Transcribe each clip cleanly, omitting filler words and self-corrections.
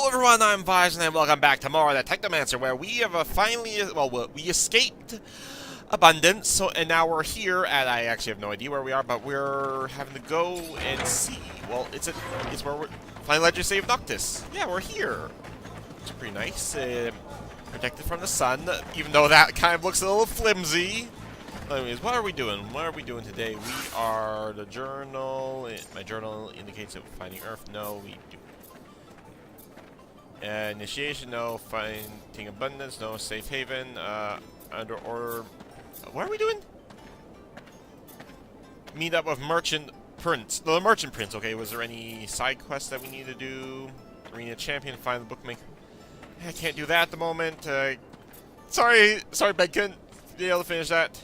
everyone, I'm Bison, and welcome back to more of the Technomancer, where we have we escaped Abundance, and now we're here at, I actually have no idea where we are, but we're having to go and see, well, it's where we're, Final Legacy of Noctis. Yeah, we're here. It's pretty nice, protected from the sun, even though that kind of looks a little flimsy. Anyways, what are we doing? What are we doing today? We are, the journal, my journal indicates that we're finding Earth. No, we do. Initiation, no. Finding abundance, no. Safe haven, under order. What are we doing? Meet up with merchant prince. The merchant prince. Okay. Was there any side quests that we need to do? Arena champion, find the bookmaker. I can't do that at the moment. Sorry, Ben, couldn't be able to finish that.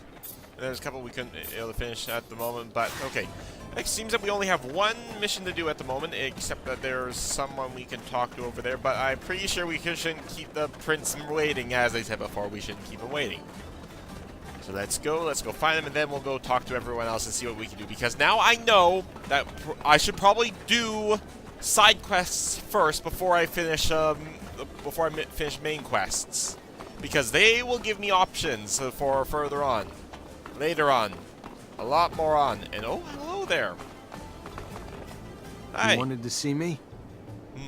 There's a couple we couldn't be able to finish at the moment, but okay. It seems that we only have one mission to do at the moment, except that there's someone we can talk to over there, but I'm pretty sure we shouldn't keep the prince waiting. As I said before, we shouldn't keep him waiting. So let's go find him, and then we'll go talk to everyone else and see what we can do, because now I know that I should probably do side quests first before I finish, finish main quests, because they will give me options for further on, later on. A lot more on. And oh, hello there. Hi. You wanted to see me?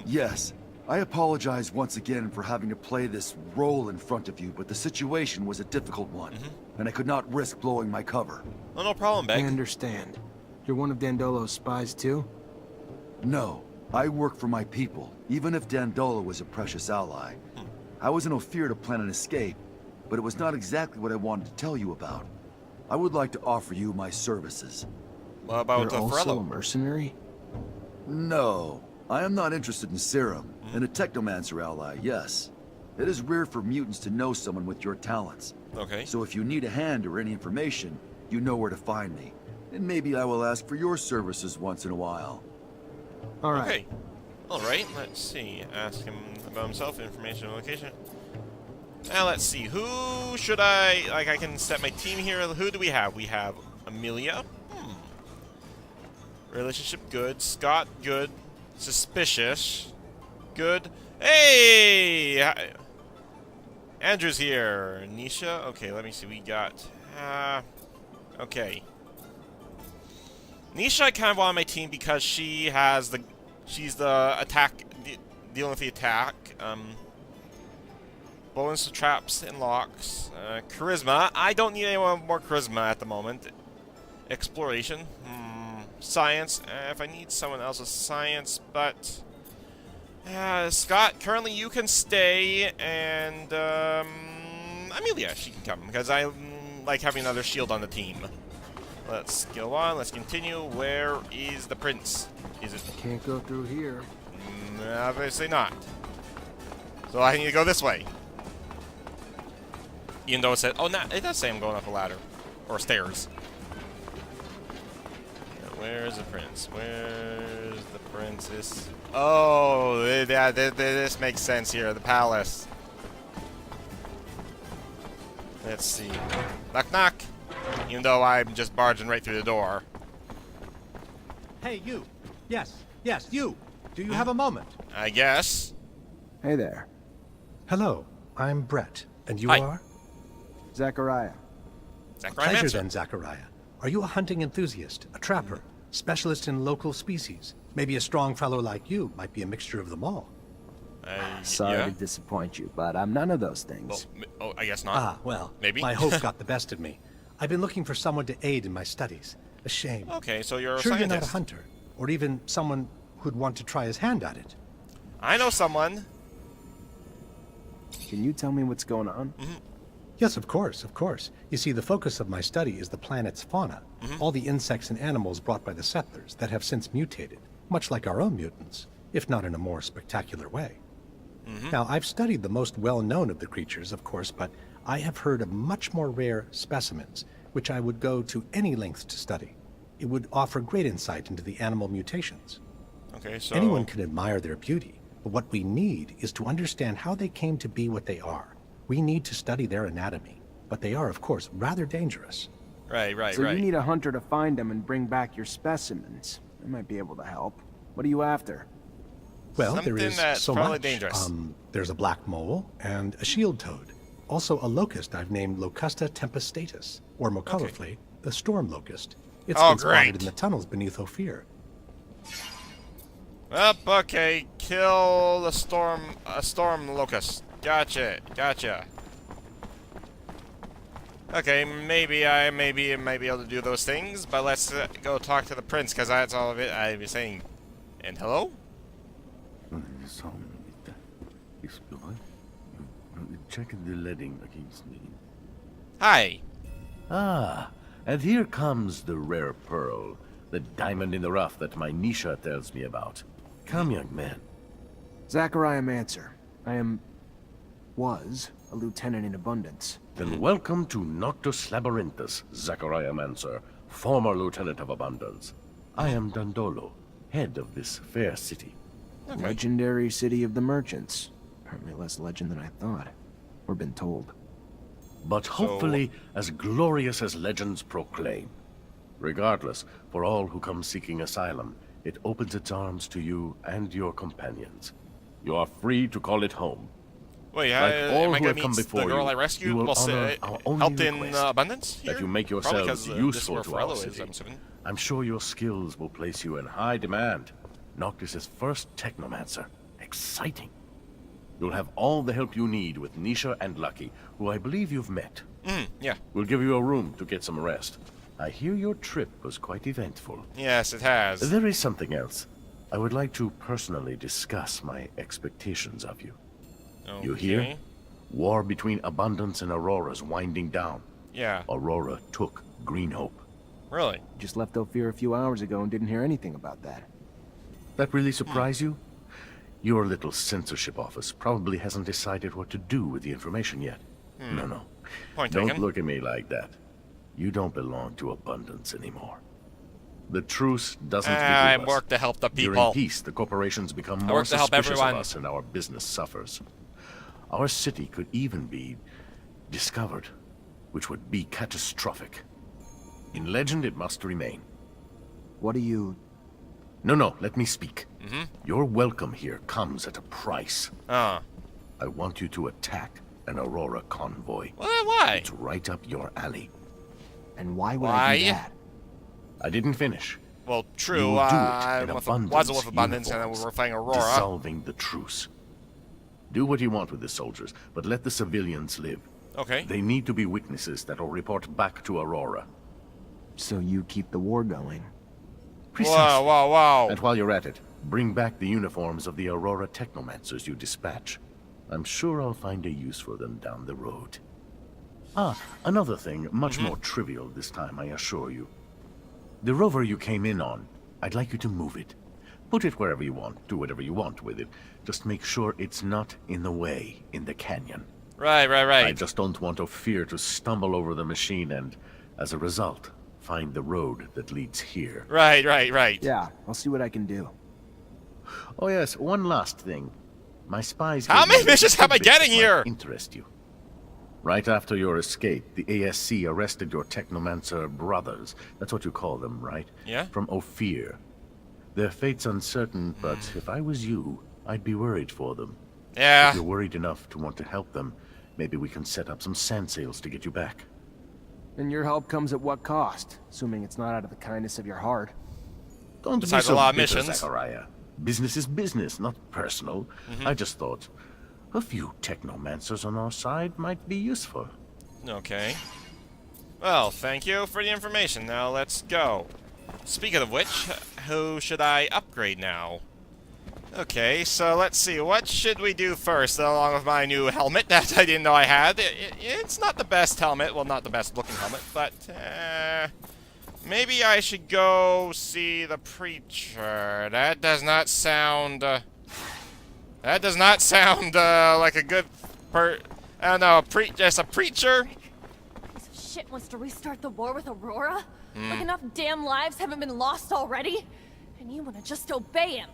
Yes. I apologize once again for having to play this role in front of you, but the situation was a difficult one, and I could not risk blowing my cover. Oh, no problem, Beck. I understand. You're one of Dandolo's spies, too? No. I work for my people, even if Dandolo was a precious ally. I was in Ophir to plan an escape, but it was not exactly what I wanted to tell you about. I would like to offer you my services. What about You're also Ferrello? a mercenary? No. I am not interested in serum. And a Technomancer ally, yes. It is rare for mutants to know someone with your talents. Okay. So if you need a hand or any information, you know where to find me. And maybe I will ask for your services once in a while. All right. Okay. All right. Let's see. Ask him about himself, information, location. Now let's see. Who should I can set my team here. Who do we have? We have Amelia. Relationship good. Scott good. Suspicious. Good. Hey! Andrew's here. Nisha. Okay, let me see. We got... okay. Nisha I kind of want on my team because she has the... She's the attack... dealing with the attack. Bonus to traps and locks. Charisma. I don't need anyone more charisma at the moment. Exploration. Science. If I need someone else's science, but... Scott, currently you can stay, and, Amelia, she can come, because I like having another shield on the team. Let's go on, let's continue. Where is the prince? Is it... Can't go through here. Obviously not. So I need to go this way. Even though it said, oh, no, it does say I'm going up a ladder. Or stairs. Where's the prince? Where's the princess? Oh, yeah, this makes sense here. The palace. Let's see. Knock, knock. Even though I'm just barging right through the door. Hey, you. Yes, you. Do you have a moment? I guess. Hey there. Hello, I'm Brett. And you Hi. are? Zachariah. Zachariah Pleasure Manson. then, Zachariah. Are you a hunting enthusiast, a trapper, specialist in local species? Maybe a strong fellow like you might be a mixture of them all. Sorry yeah? to disappoint you, but I'm none of those things. Well, I guess not. Ah, well, Maybe. my hope got the best of me. I've been looking for someone to aid in my studies. A shame. Okay, so you're a Sure scientist. you're not a hunter, or even someone who'd want to try his hand at it. I know someone. Can you tell me what's going on? Yes, of course, of course. You see, the focus of my study is the planet's fauna. All the insects and animals brought by the settlers that have since mutated, much like our own mutants, if not in a more spectacular way. Now, I've studied the most well-known of the creatures, of course, but I have heard of much more rare specimens, which I would go to any lengths to study. It would offer great insight into the animal mutations. Okay, so... Anyone can admire their beauty, but what we need is to understand how they came to be what they are. We need to study their anatomy, but they are, of course, rather dangerous. Right. So you need a hunter to find them and bring back your specimens. I might be able to help. What are you after? Well, there Something is that's so probably much. dangerous. There's a black mole and a shield toad. Also a locust I've named Locusta tempestatus, or more colorfully, the storm locust. It's Oh, been spotted great. in the tunnels beneath Ophir. Up, okay. Kill the storm locust. Gotcha, gotcha. Okay, maybe I might be able to do those things, but let's go talk to the prince, because that's all of it I was saying. And hello? Check the leading against me. Hi. Ah, and here comes the rare pearl, the diamond in the rough that my Nisha tells me about. Come, young man. Mancer. Was a lieutenant in Abundance. Then welcome to Noctus Labyrinthus, Mancer, former lieutenant of Abundance. I am Dandolo, head of this fair city. Okay. Legendary city of the merchants. Apparently less legend than I thought. Or been told. But hopefully as glorious as legends proclaim. Regardless, for all who come seeking asylum, it opens its arms to you and your companions. You are free to call it home. Wait, Like all am I who gonna have come meet the before girl you, I rescued? you will Well, honor our only helped in request, abundance here? that you make Probably yourselves 'cause, useful this is where to Farello our is, city. I'm assuming. I'm sure your skills will place you in high demand. Noctis's first Technomancer. Exciting. You'll have all the help you need with Nisha and Lucky, who I believe you've met. Yeah. We'll give you a room to get some rest. I hear your trip was quite eventful. Yes, it has. There is something else. I would like to personally discuss my expectations of you. Okay. You hear? War between Abundance and Aurora's winding down. Yeah. Aurora took Green Hope. Really? Just left Ophir a few hours ago and didn't hear anything about that. That really surprise you? Your little censorship office probably hasn't decided what to do with the information yet. No. Point Don't taken. look at me like that. You don't belong to Abundance anymore. The truce doesn't I behoove us. work to help the During people. peace, the corporations become I more work to help suspicious everyone. of us and our business suffers. Our city could even be discovered, which would be catastrophic. In legend, it must remain. What do you... No, let me speak. Your welcome here comes at a price. Ah. I want you to attack an Aurora convoy. Well, why? It's right up your alley. And why would I do Why? that? I didn't finish. Well, You true. will do it I'm in with Abundance wasn't with Abundance, uniforms, and we're fighting Aurora. dissolving the truce. Do what you want with the soldiers, but let the civilians live. Okay. They need to be witnesses that will report back to Aurora. So you keep the war going. Whoa, whoa, whoa. And while you're at it, bring back the uniforms of the Aurora Technomancers you dispatch. I'm sure I'll find a use for them down the road. Ah, another thing, much more trivial this time, I assure you. The rover you came in on, I'd like you to move it. Put it wherever you want, do whatever you want with it. Just make sure it's not in the way in the canyon. Right. I just don't want Ophir to stumble over the machine and, as a result, find the road that leads here. Right. Yeah, I'll see what I can do. Oh yes, one last thing. My spies... How gave me many a little missions am I tidbit that getting might here? interest you. Right after your escape, the ASC arrested your Technomancer brothers. That's what you call them, right? Yeah. From Ophir. Their fate's uncertain, but if I was you, I'd be worried for them. Yeah. If you're worried enough to want to help them, maybe we can set up some sand sails to get you back. And your help comes at what cost? Assuming it's not out of the kindness of your heart. Don't Besides be a so lot of bitter, missions. Zachariah. Business is business, not personal. I just thought a few Technomancers on our side might be useful. Okay. Well, thank you for the information. Now let's go. Speaking of which, who should I upgrade now? Okay, so let's see. What should we do first, along with my new helmet that I didn't know I had? It's not the best helmet. Well, not the best looking helmet, but maybe I should go see the preacher. That does not sound... that does not sound like a good I don't know, just a preacher? Piece of shit wants to restart the war with Aurora? Like enough damn lives haven't been lost already? And you want to just obey him?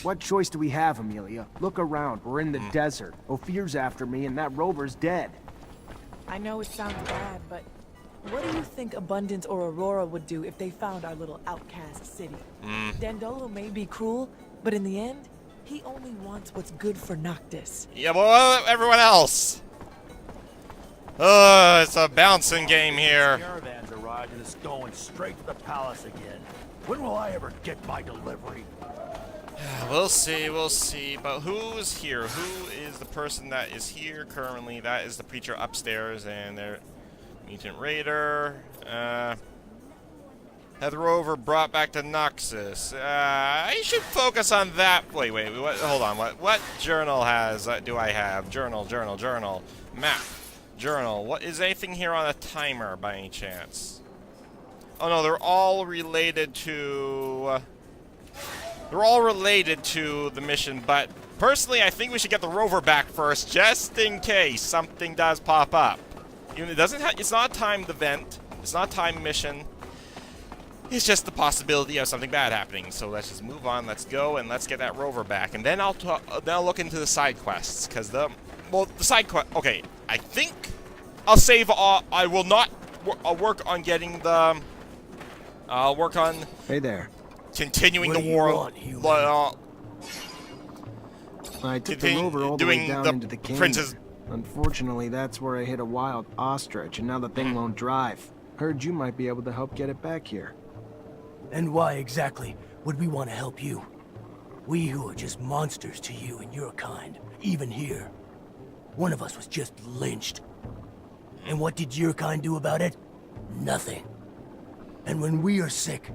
What choice do we have, Amelia? Look around. We're in the desert. Ophir's after me, and that rover's dead. I know it sounds bad, but what do you think Abundance or Aurora would do if they found our little outcast city? Dandolo may be cruel, but in the end, He only wants what's good for Noctis. Yeah, well, everyone else. It's a bouncing game here. Caravan's arrived and it's going straight to the palace again. When will I ever get my delivery? We'll see, we'll see. But who's here? Who is the person that is here currently? That is the preacher upstairs, and their mutant raider. Had the rover brought back to Noxus. I should focus on that. Wait, what, hold on. What journal do I have? Journal. Map. Journal. What is anything here on a timer by any chance? Oh no, they're all related to the mission, but personally I think we should get the rover back first, just in case something does pop up. Even it's not a timed event, it's not a timed mission. It's just the possibility of something bad happening. So let's just move on, let's go, and let's get that rover back. And then I'll look into the side quests, because the side quest, okay, I think I'll save I will not work on getting the, I'll work on Hey there. continuing What the do you war, want, human? I took the rover all the way doing down the into the canyon. prince's. Unfortunately, that's where I hit a wild ostrich, and now the thing won't drive. Heard you might be able to help get it back here. And why exactly would we want to help you? We who are just monsters to you and your kind, even here. One of us was just lynched. And what did your kind do about it? Nothing. And when we are sick,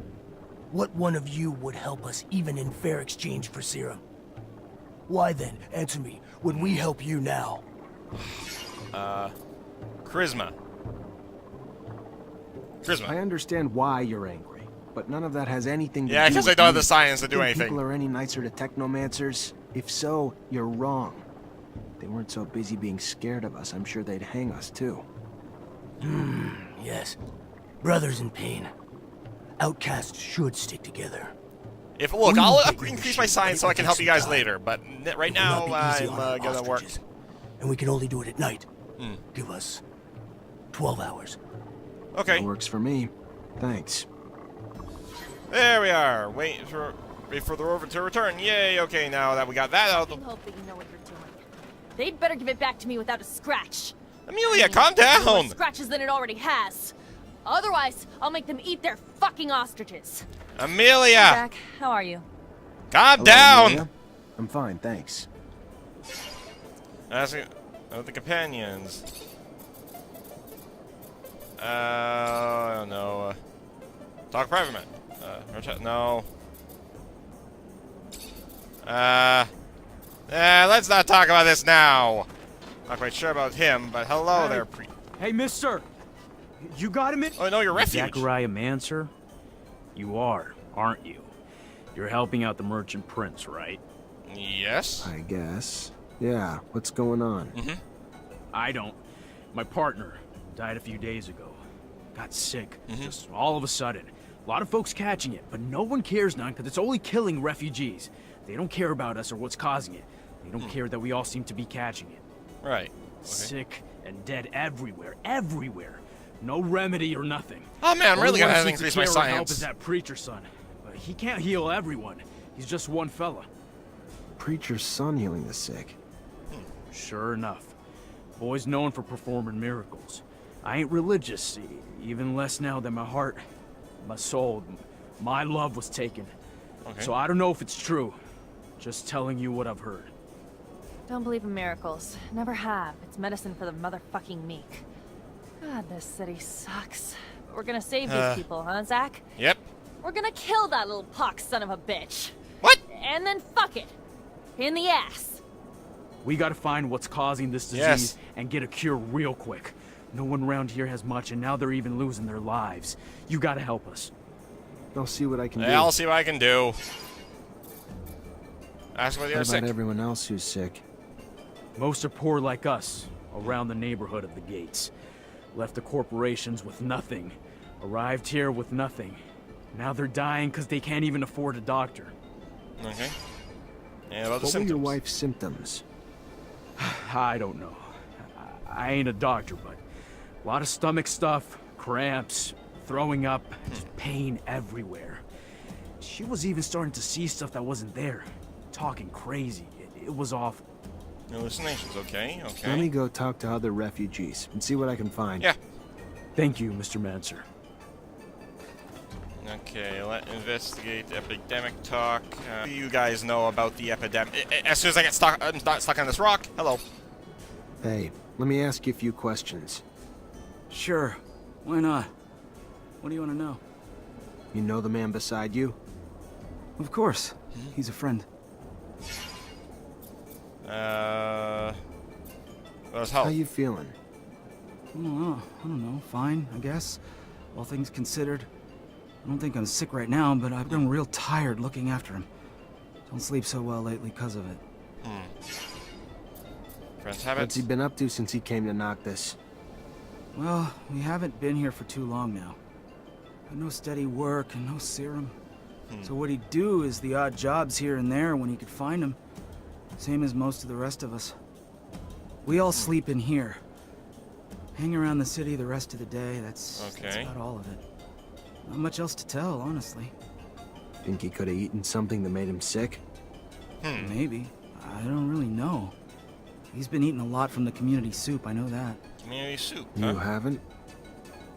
what one of you would help us even in fair exchange for serum? Why then, answer me, would we help you now? Charisma. I understand why you're angry, but none of that has anything to do Yeah, with because I don't have you. the science to do Think anything. people are any nicer to Technomancers? If so, you're wrong. If they weren't so busy being scared of us, I'm sure they'd hang us too. Yes. Brothers in pain. Outcasts should stick together. If look, We will I'll get your increase my machine, science but so it I can will help take you guys some later. But right It will now, not be easy I'm on our gonna work. ostriches. And we can only do it at night. Give us 12 hours. Okay, That works for me. Thanks. there we are. Wait for the rover to return. Yay! Okay, now that we got that out. I hope that you know what you're doing. They'd better give it back to me without a scratch. Amelia, calm More down. scratches than it already has. Otherwise, I'll make them eat their fucking ostriches. Amelia, Jack, how are you? calm Hello, down. Amelia. I'm fine, thanks. Asking the companions. I don't know. Talk private man. No. Let's not talk about this now. Not quite sure about him, but hello there, Hey, mister! You got him in? Oh no, you're refuge. Zachariah Mancer? You are, aren't you? You're helping out the merchant prince, right? Yes. I guess. Yeah, what's going on? I don't. My partner died a few days ago. Got sick, just all of a sudden. A lot of folks catching it, but no one cares none because it's only killing refugees. They don't care about us or what's causing it. They don't care that we all seem to be catching it. Right. Sick and dead everywhere, everywhere. No remedy or nothing. Oh man, I'm really Only one gonna have to who seems increase my care or help is science. that preacher son. But he can't heal everyone. He's just one fella. Preacher's son healing the sick. Sure enough. Boy's known for performing miracles. I ain't religious, even less now that my heart, my soul, my love was taken. Okay. So I don't know if it's true. Just telling you what I've heard. Don't believe in miracles. Never have. It's medicine for the motherfucking meek. God, this city sucks. But we're gonna save these people, huh, Zach? Yep. We're gonna kill that little pox son of a bitch. What? And then fuck it. In the ass. We gotta find what's causing this disease Yes. and get a cure real quick. No one around here has much, and now they're even losing their lives. You gotta help us. I'll see what I can do. Yeah, I'll see what I can do. Ask whether What you're about sick. everyone else who's sick? Most are poor like us, around the neighborhood of the gates. Left the corporations with nothing. Arrived here with nothing. Now they're dying because they can't even afford a doctor. Okay. And about the What were your symptoms. wife's symptoms? I don't know. I ain't a doctor, but a lot of stomach stuff, cramps, throwing up, just pain everywhere. She was even starting to see stuff that wasn't there. talking crazy. It was awful. Hallucinations, okay, okay. Let me go talk to other refugees and see what I can find. Yeah. Thank you, Mr. Mancer. Okay, let's investigate epidemic talk. What do you guys know about the epidemic? As soon as I get stuck, I'm not stuck on this rock. Hello. Hey, let me ask you a few questions. Sure. Why not? What do you want to know? You know the man beside you? Of course. He's a friend. What's How help? you feeling? I don't know. Fine, I guess. All things considered. I don't think I'm sick right now, but I've been real tired looking after him. Don't sleep so well lately because of it. Friends What's habits? he been up to since he came to knock this? Well, we haven't been here for too long now. Got no steady work and no serum. So what he'd do is the odd jobs here and there when he could find them. Same as most of the rest of us. We all sleep in here. Hang around the city the rest of the day. That's about all of it. Not much else to tell, honestly. Think he could have eaten something that made him sick? Maybe. I don't really know. He's been eating a lot from the community soup, I know that. Community soup, You haven't?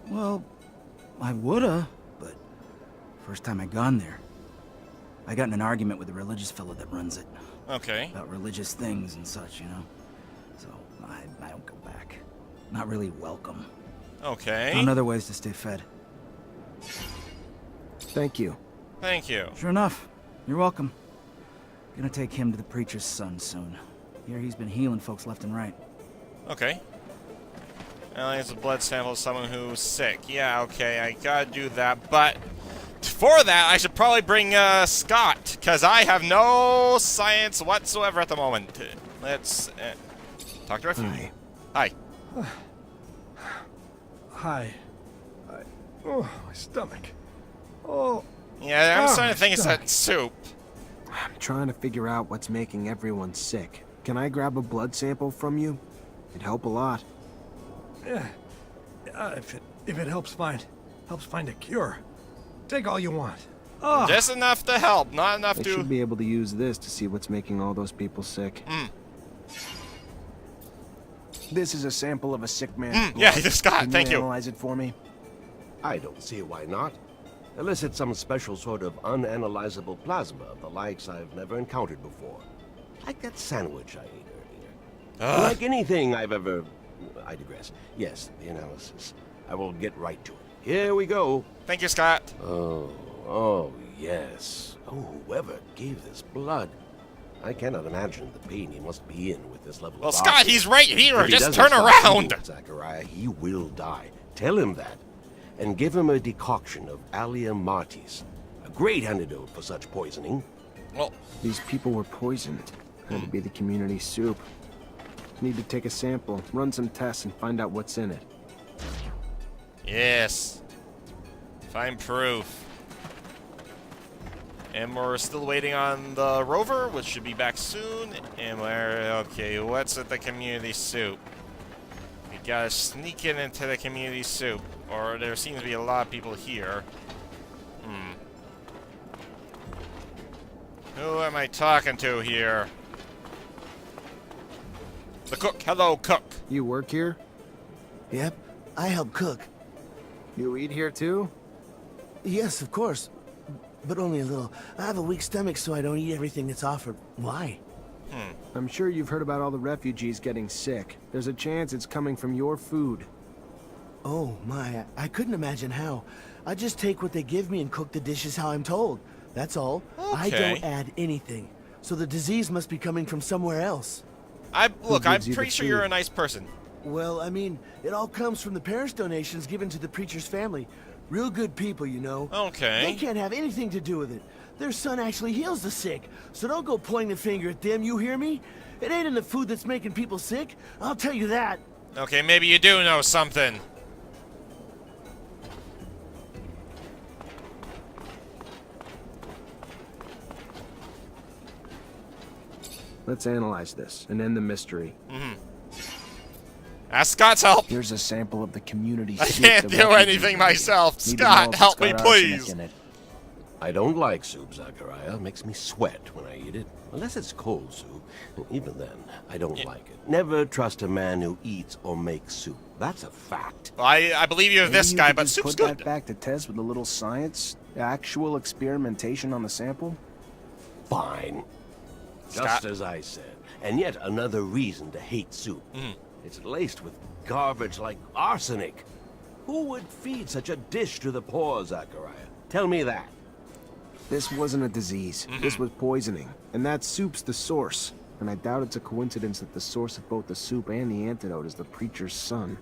Well, I woulda, but first time I gone there, I got in an argument with the religious fellow that runs it. Okay. About religious things and such, you know? So, I don't go back. Not really welcome. Okay. Found other ways to stay fed. Thank you. Thank you. Sure enough. You're welcome. Gonna take him to the preacher's son soon. Here he's been healing folks left and right. Okay. Analyze a blood sample of someone who's sick. Yeah, okay, I gotta do that, but for that, I should probably bring Scott, because I have no science whatsoever at the moment. Let's talk to refugee. Hi. Hi. Oh, my stomach. Oh. Yeah, I'm starting to think it's stomach. that soup. I'm trying to figure out what's making everyone sick. Can I grab a blood sample from you? It'd help a lot. Yeah. If it helps find a cure. Take all you want. Oh. Just enough to help, not enough I to... should be able to use this to see what's making all those people sick. This is a sample of a sick man's blood. Yeah, Scott, Can thank you. Analyze it for me. I don't see why not. Unless it's some special sort of unanalyzable plasma, the likes I've never encountered before. Like that sandwich I ate earlier. Like anything I've ever... I digress. Yes, the analysis. I will get right to it. Here we go. Thank you, Scott. Oh, yes. Oh, whoever gave this blood. I cannot imagine the pain he must be in with this level Well, of Scott, oxygen. he's right here. If he Just doesn't turn stop around. eating, Zachariah, he will die. Tell him that. And give him a decoction of Allium Martis. A great antidote for such poisoning. Well, These people were poisoned. Had to be the community soup. Need to take a sample, run some tests, and find out what's in it. yes. Find proof. And we're still waiting on the rover, which should be back soon. And we're... Okay, what's at the community soup? We gotta sneak it into the community soup. Or there seems to be a lot of people here. Who am I talking to here? The cook. Hello, cook. You work here? Yep, I help cook. You eat here too? Yes, of course. But only a little. I have a weak stomach, so I don't eat everything that's offered. Why? I'm sure you've heard about all the refugees getting sick. There's a chance it's coming from your food. Oh, my. I couldn't imagine how. I just take what they give me and cook the dishes how I'm told. That's all. I Okay. don't add anything. So the disease must be coming from somewhere else. Look, I'm gives you the pretty sure you're food? a nice person. Well, I mean, it all comes from the parents' donations given to the preacher's family. Real good people, you know. They Okay. can't have anything to do with it. Their son actually heals the sick. So don't go pointing the finger at them, you hear me? It ain't in the food that's making people sick. I'll tell you that. Okay, maybe you do know something. Let's analyze this and end the mystery. Ask Scott's help. Here's a sample of the community I soup can't the do refugees anything made. myself. Need to know Scott, if it's help me, got arsenic please. in it. I don't like soup, Zachariah. It makes me sweat when I eat it. Unless it's cold soup. Even then, I don't like it. Never trust a man who eats or makes soup. That's a fact. Well, I believe you of Maybe this you guy, could but just soup's put good. that back to test with a little science, actual experimentation on the sample. Fine. Scott. Just as I said. And yet another reason to hate soup. It's laced with garbage like arsenic. Who would feed such a dish to the poor, Zachariah? Tell me that. This wasn't a disease. This was poisoning. And that soup's the source. And I doubt it's a coincidence that the source of both the soup and the antidote is the preacher's son.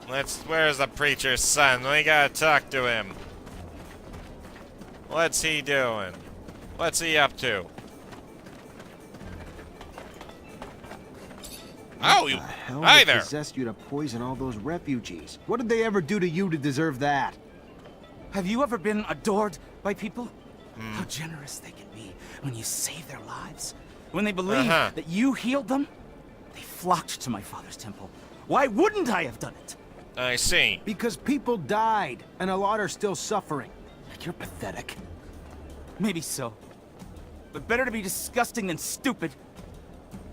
Where's the preacher's son? We gotta talk to him. What's he doing? What's he up to? Oh, you. The hell Hi would there. possessed you to poison all those refugees? What did they ever do to you to deserve that? Have you ever been adored by people? How generous they can be when you save their lives. When they believe that you healed them, they flocked to my father's temple. Why wouldn't I have done it? I see. Because people died, and a lot are still suffering. You're pathetic. Maybe so. But better to be disgusting than stupid.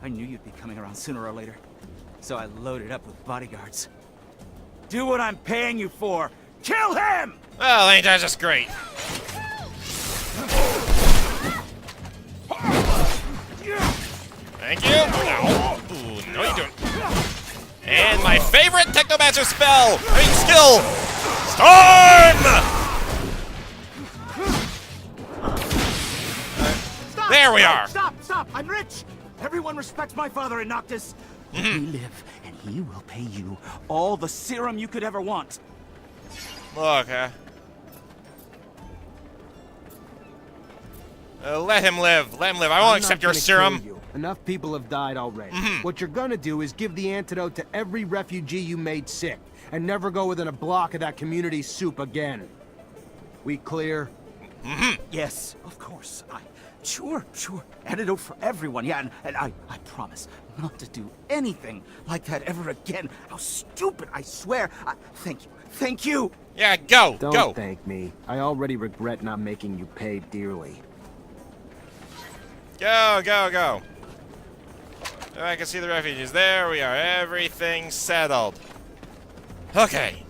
I knew you'd be coming around sooner or later. So I loaded up with bodyguards. Do what I'm paying you for! Kill him! Well, ain't that just great? Thank you. Ow. Ooh, no, you don't. And my favorite Technomancer spell! Skill! Storm! Stop! There we are! Stop! I'm rich! Everyone respects my father in Noctis. Let me live, and he will pay you all the serum you could ever want. Look, let him live. Let him live. I won't accept your serum. You. Enough people have died already. What you're gonna do is give the antidote to every refugee you made sick, and never go within a block of that community soup again. We clear? Yes, of course. Sure. Antidote for everyone, yeah, and I promise not to do anything like that ever again. How stupid, I swear. Thank you. Yeah, go. Don't thank me. I already regret not making you pay dearly. Go. I can see the refugees. There we are. Everything settled. Okay.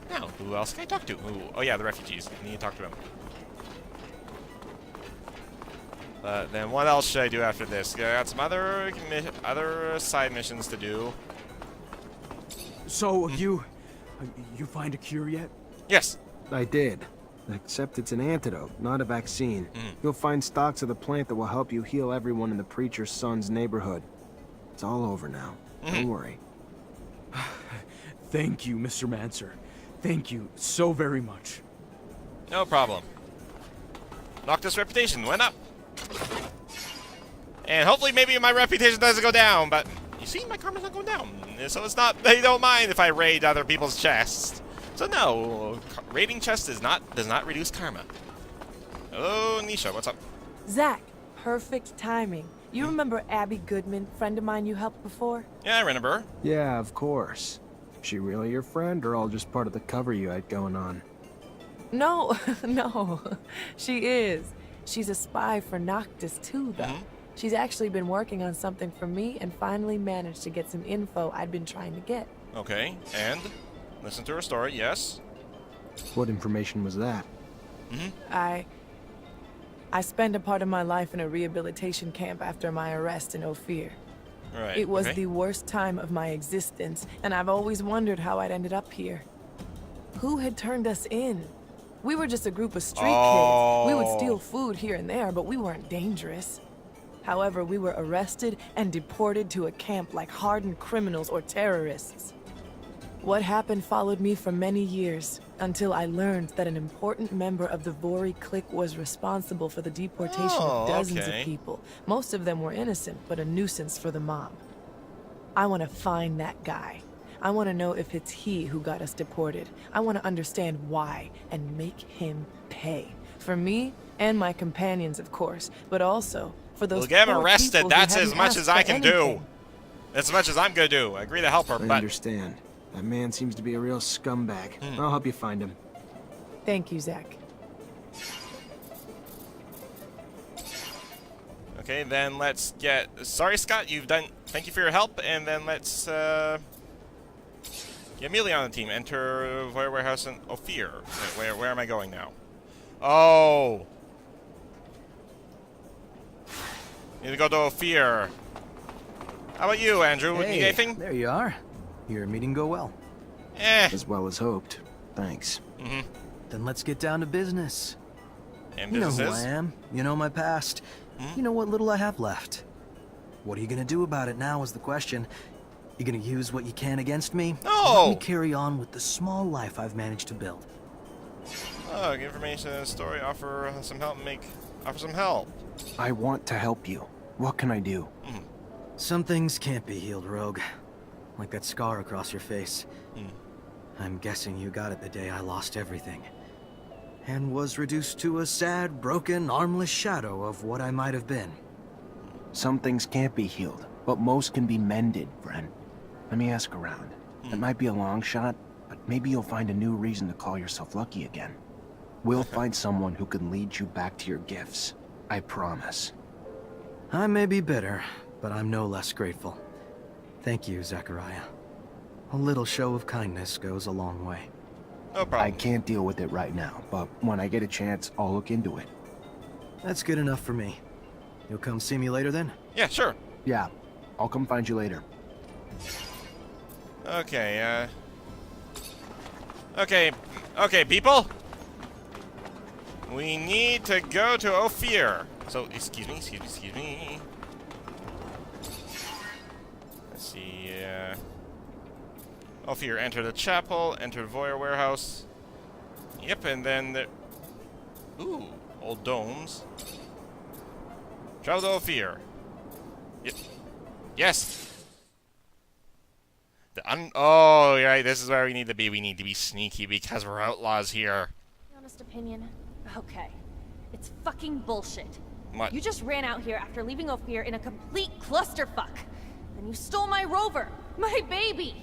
Now, who else can I talk to? Oh yeah, the refugees. I need to talk to them. Then what else should I do after this? I got some other side missions to do. So, you find a cure yet? Yes. I did. Except it's an antidote, not a vaccine. You'll find stocks of the plant that will help you heal everyone in the preacher's son's neighborhood. It's all over now. Don't worry. Thank you, Mr. Mancer. Thank you so very much. No problem. Noctis' reputation went up. And hopefully maybe my reputation doesn't go down, but you see, my karma's not going down. So it's not, they don't mind if I raid other people's chests. So no, raiding chests does not reduce karma. Hello, Nisha, what's up? Zach, perfect timing. You remember Abby Goodman, friend of mine you helped before? Yeah, I remember her. Yeah, of course. Is she really your friend, or all just part of the cover you had going on? No, no, she is. She's a spy for Noctis too, though. She's actually been working on something for me and finally managed to get some info I'd been trying to get. Okay, and listen to her story, yes. What information was that? I spent a part of my life in a rehabilitation camp after my arrest in Ophir. Right. It was the worst time of my existence, and I've always wondered how I'd ended up here. Who had turned us in? We were just a group of street kids. We would steal food here and there, but we weren't dangerous. However, we were arrested and deported to a camp like hardened criminals or terrorists. What happened followed me for many years, until I learned that an important member of the Vori clique was responsible for the deportation of dozens of people. Most of them were innocent, but a nuisance for the mob. I want to find that guy. I want to know if it's he who got us deported. I want to understand why, and make him pay. For me, and my companions, of course, but also for those We'll get him poor arrested, people who that's hadn't as much asked as I for can do. anything. As much as I'm gonna do. I agree to help her, I but... understand. That man seems to be a real scumbag. I'll help you find him. Thank you, Zach. Okay, then let's get... Sorry, Scott, you've done... Thank you for your help, and then let's, get Amelia on the team. Enter Voyeur Warehouse and Ophir. Wait, where am I going now? Oh! Need to go to Ophir. How about you, Andrew? Need anything? There you are. Your meeting go well. As well as hoped. Thanks. Then let's get down to business. And You know business who is? I am. You know my past. You know what little I have left. What are you gonna do about it now is the question. You gonna use what you can against me? No! Let me carry on with the small life I've managed to build. Oh, get information and story. Offer some help. Offer some help. I want to help you. What can I do? Some things can't be healed, Rogue. Like that scar across your face. I'm guessing you got it the day I lost everything. And was reduced to a sad, broken, armless shadow of what I might have been. Some things can't be healed, but most can be mended, friend. Let me ask around. It might be a long shot, but maybe you'll find a new reason to call yourself lucky again. We'll find someone who can lead you back to your gifts. I promise. I may be bitter, but I'm no less grateful. Thank you, Zachariah. A little show of kindness goes a long way. No problem. I can't deal with it right now, but when I get a chance, I'll look into it. That's good enough for me. You'll come see me later then? Yeah, sure. Yeah, I'll come find you later. Okay, Okay, people. We need to go to Ophir. So, excuse me. Let's see, Ophir, enter the chapel, enter the Voyeur Warehouse. Yep, and then the... Ooh, old domes. Travel to Ophir. Yep. Yes! Oh, right, this is where we need to be. We need to be sneaky because we're outlaws here. Honest opinion? Okay. It's fucking bullshit. What? You just ran out here after leaving Ophir in a complete clusterfuck. Then you stole my rover, my baby.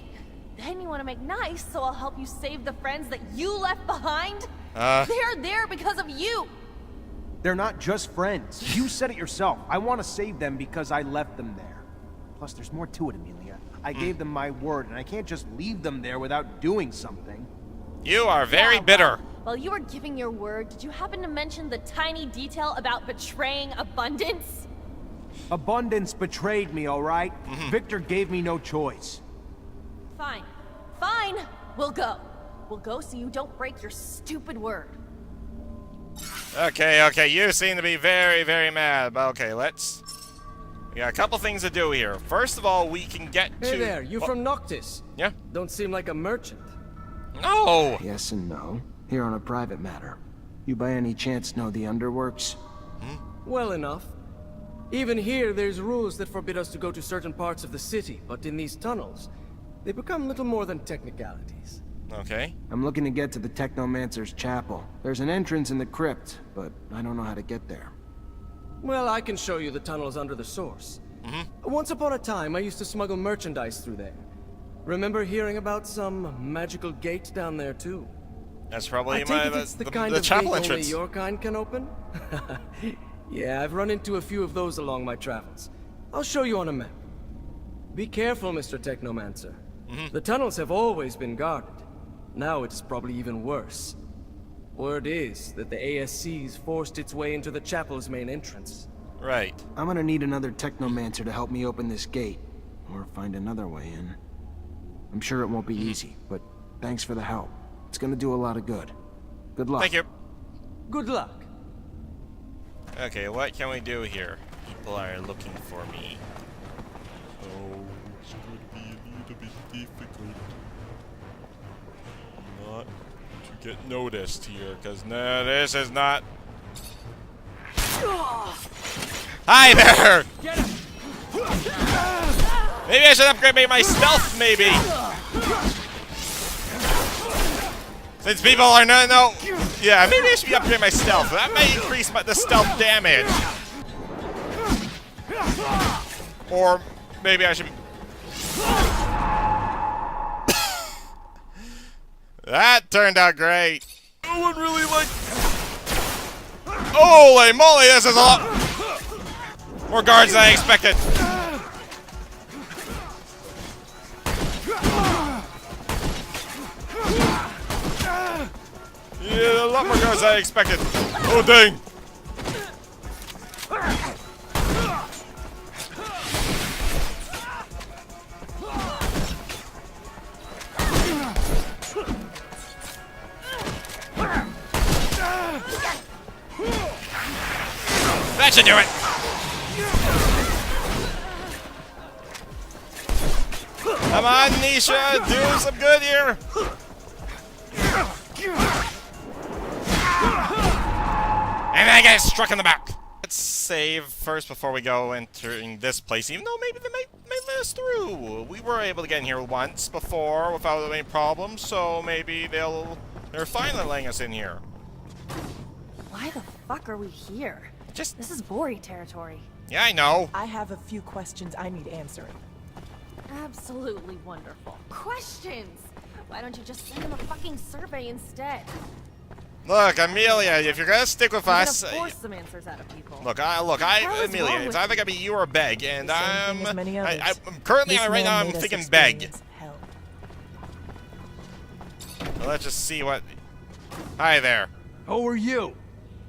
Then you want to make nice, so I'll help you save the friends that you left behind? They're there because of you! They're not just friends. You said it yourself. I want to save them because I left them there. Plus, there's more to it, Amelia. I gave them my word, and I can't just leave them there without doing something. You are very Yeah, bitter. While you were giving your word, did you happen to mention the tiny detail about betraying Abundance? Abundance betrayed me, all right? Victor gave me no choice. Fine. Fine! We'll go. We'll go so you don't break your stupid word. Okay, you seem to be very, very mad. But okay, let's... We got a couple things to do here. First of all, we can get to... Hey there, you from Noctis? Yeah? Don't seem like a merchant. No! Yes and no. Here on a private matter. You by any chance know the underworks? Well enough. Even here, there's rules that forbid us to go to certain parts of the city, but in these tunnels, they become little more than technicalities. Okay. I'm looking to get to the Technomancer's chapel. There's an entrance in the crypt, but I don't know how to get there. Well, I can show you the tunnels under the source. Once upon a time, I used to smuggle merchandise through there. Remember hearing about some magical gate down there, too? That's probably I take it it's the kind of chapel gate entrance. only your kind can open? Yeah, I've run into a few of those along my travels. I'll show you on a map. Be careful, Mr. Technomancer. The tunnels have always been guarded. Now it's probably even worse. Word is that the ASC's forced its way into the chapel's main entrance. Right. I'm gonna need another Technomancer to help me open this gate, or find another way in. I'm sure it won't be easy, but thanks for the help. It's gonna do a lot of good. Good luck. Thank you. Good luck. Okay, what can we do here? People are looking for me. So, it's going to be a little bit difficult not to get noticed here, because no, this is not... Hi there! Maybe I should upgrade my stealth, maybe! Since people are no. Yeah, maybe I should upgrade my stealth. That may increase the stealth damage. Or maybe I should... That turned out great. No one really liked... Holy moly, this is a lot... More guards than I expected. Yeah, a lot more guards than I expected. Oh, dang. That should do it. Come on, Nisha, do some good here. And I get struck in the back. Let's save first before we go entering this place, even though maybe they might let us through. We were able to get in here once before without any problems, so maybe they're finally letting us in here. Why the fuck are we here? This is Bori territory. Yeah, I know. I have a few questions I need answering. Absolutely wonderful. Questions! Why don't you just send him a fucking survey instead? Look, Amelia, if you're gonna stick with us, We're gonna force some answers out of people. Look, hell is Amelia, wrong it's with either gonna be you or Beg, and Same thing as many others. I'm currently This right now man I'm made us thinking Beg. experience hell. Well, let's just see what. Hi there. Who are you?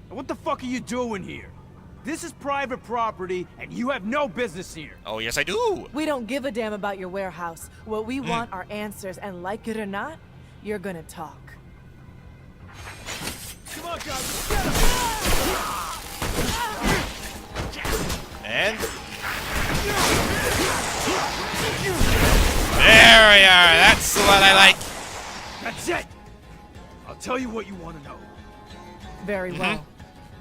And what the fuck are you doing here? This is private property, and you have no business here. Oh, yes, I do. We don't give a damn about your warehouse. What we want are answers, and like it or not, you're gonna talk. Come on, guys, get him! And there we are. That's what I like. That's it. I'll tell you what you want to know. Very well.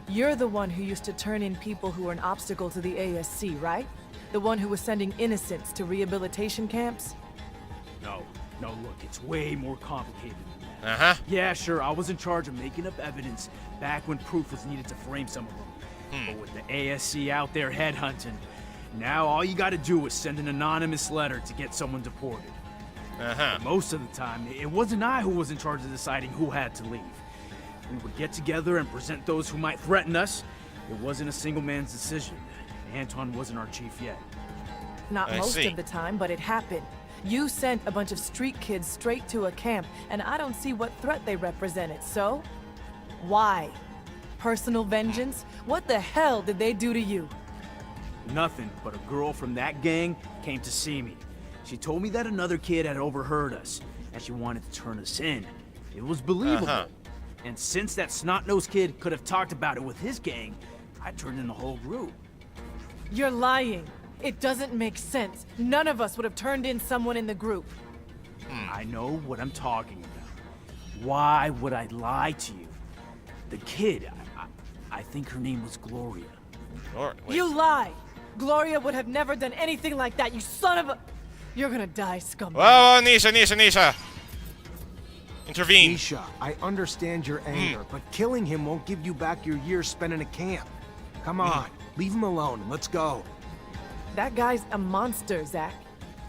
You're the one who used to turn in people who were an obstacle to the ASC, right? The one who was sending innocents to rehabilitation camps? No, look, it's way more complicated than that. Uh-huh. Yeah, sure, I was in charge of making up evidence back when proof was needed to frame some of them. But with the ASC out there headhunting, now all you gotta do is send an anonymous letter to get someone deported. Uh-huh. Most of the time, it wasn't I who was in charge of deciding who had to leave. We would get together and present those who might threaten us. It wasn't a single man's decision. Anton wasn't our chief yet. Not I most see. of the time, but it happened. You sent a bunch of street kids straight to a camp, and I don't see what threat they represented, so? Why? Personal vengeance? What the hell did they do to you? Nothing, but a girl from that gang came to see me. She told me that another kid had overheard us, and she wanted to turn us in. It was believable. Uh-huh. And since that snot-nosed kid could have talked about it with his gang, I turned in the whole group. You're lying. It doesn't make sense. None of us would have turned in someone in the group. I know what I'm talking about. Why would I lie to you? The kid, I think her name was Gloria. Or, wait. You lie! Gloria would have never done anything like that, you son of a... You're gonna die, scumbag. Whoa, Nisha. Intervene. Nisha, I understand your anger, but killing him won't give you back your years spent in a camp. Come on, leave him alone and let's go. That guy's a monster, Zach.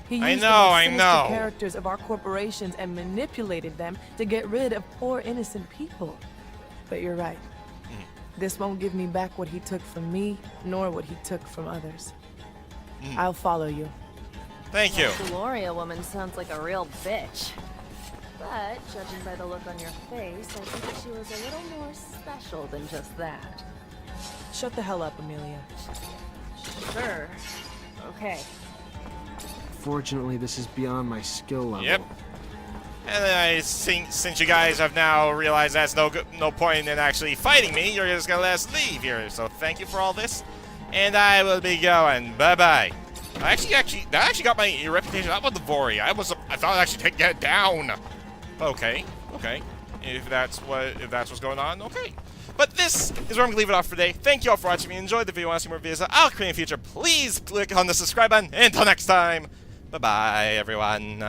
He used I the know, most I sinister know. characters of our corporations and manipulated them to get rid of poor innocent people. But you're right. This won't give me back what he took from me, nor what he took from others. I'll follow you. Thank you. Gloria woman sounds like a real bitch. But, judging by the look on your face, I think she was a little more special than just that. Shut the hell up, Amelia. Sure. Okay. Fortunately, this is beyond my skill level. Yep. And then I think since you guys have now realized that's no point in actually fighting me, you're just gonna let us leave here. So thank you for all this, and I will be going. Bye bye. That actually got my reputation up with the Vori. I thought I'd actually take that down. Okay. If that's what's going on, okay. But this is where I'm gonna leave it off for today. Thank you all for watching. If you enjoyed the video, want to see more videos I'll create in the future, please click on the subscribe button. Until next time, bye bye everyone.